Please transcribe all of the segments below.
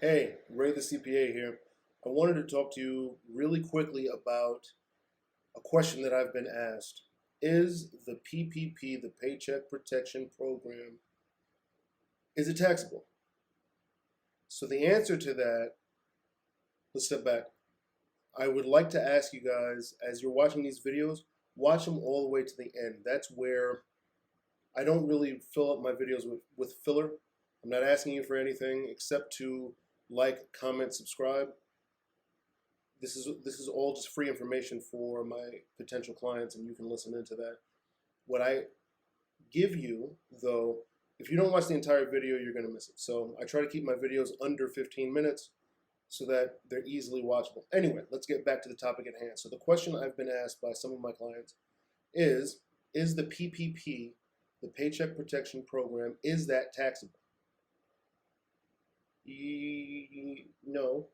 Hey, Ray the CPA here. I wanted to talk to you really quickly about a question that I've been asked. Is the PPP, the Paycheck Protection Program, is it taxable? So the answer to that, let's step back. I would like to ask you guys, as you're watching these videos, watch them all the way to the end. That's where I don't really fill up my videos with filler. I'm not asking you for anything except to like, comment, subscribe. This is all just free information for my potential clients, and you can listen into that. What I give you, though, if you don't watch the entire video, you're going to miss it. So I try to keep my videos under 15 minutes so that they're easily watchable. Anyway, let's get back to the topic at hand. So the question I've been asked by some of my clients is the PPP, the Paycheck Protection Program, is that taxable? No.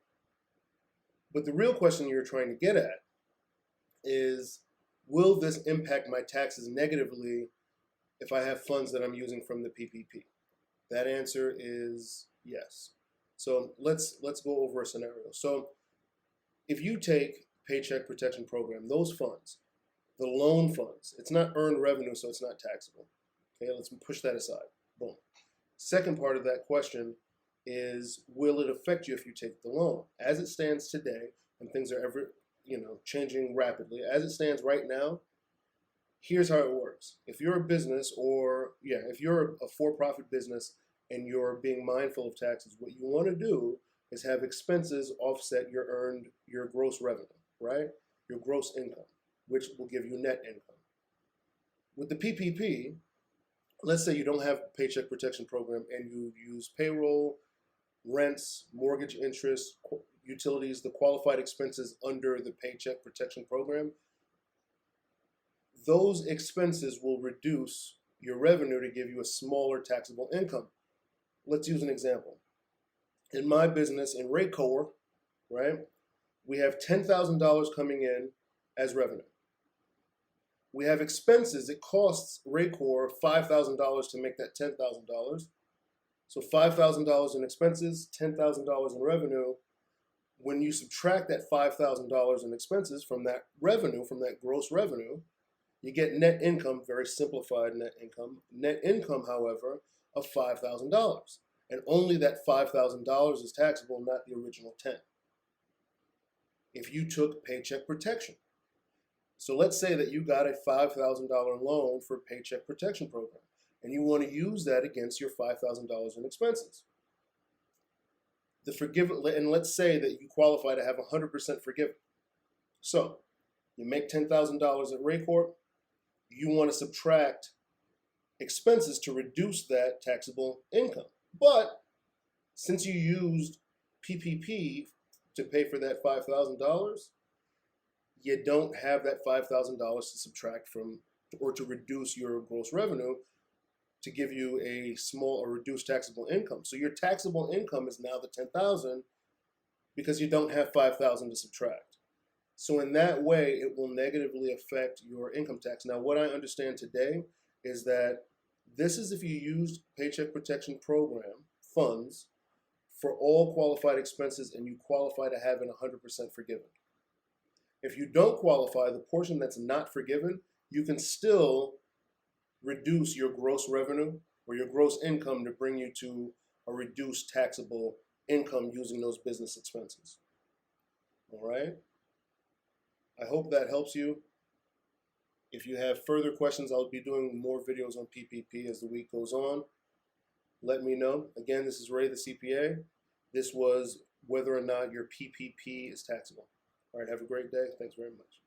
But the real question you're trying to get at is, will this impact my taxes negatively if I have funds that I'm using from the PPP? That answer is yes. So let's go over a scenario. So if you take Paycheck Protection Program, those funds, the loan funds, it's not earned revenue, so it's not taxable. Okay, let's push that aside. Boom. Second part of that question is, will it affect you if you take the loan? As it stands today, and things are ever, changing rapidly, as it stands right now, here's how it works. If you're a business, if you're a for-profit business and you're being mindful of taxes, what you want to do is have expenses offset your gross revenue, right? Your gross income, which will give you net income. With the PPP, let's say you don't have a Paycheck Protection Program and you use payroll, rents, mortgage interest, utilities, the qualified expenses under the Paycheck Protection Program. Those expenses will reduce your revenue to give you a smaller taxable income. Let's use an example. In my business, in Raycor, right, we have $10,000 coming in as revenue. We have expenses. It costs Raycor $5,000 to make that $10,000. So $5,000 in expenses, $10,000 in revenue. When you subtract that $5,000 in expenses from that revenue, from that gross revenue, you get net income, very simplified net income. Net income, however, of $5,000. And only that $5,000 is taxable, not the original 10. If you took Paycheck Protection. So let's say that you got a $5,000 loan for Paycheck Protection Program, and you want to use that against your $5,000 in expenses. And let's say that you qualify to have 100% forgiven. So you make $10,000 at Raycorp. You want to subtract expenses to reduce that taxable income. But since you used PPP to pay for that $5,000, you don't have that $5,000 to subtract from or to reduce your gross revenue to give you a small or reduced taxable income. So your taxable income is now the $10,000 because you don't have $5,000 to subtract. So in that way, it will negatively affect your income tax. Now, what I understand today is that this is if you used Paycheck Protection Program funds for all qualified expenses and you qualify to have it 100% forgiven. If you don't qualify, the portion that's not forgiven, you can still reduce your gross revenue or your gross income to bring you to a reduced taxable income using those business expenses. All right? I hope that helps you. If you have further questions, I'll be doing more videos on PPP as the week goes on. Let me know. Again, this is Ray the CPA. This was whether or not your PPP is taxable. All right, have a great day. Thanks very much.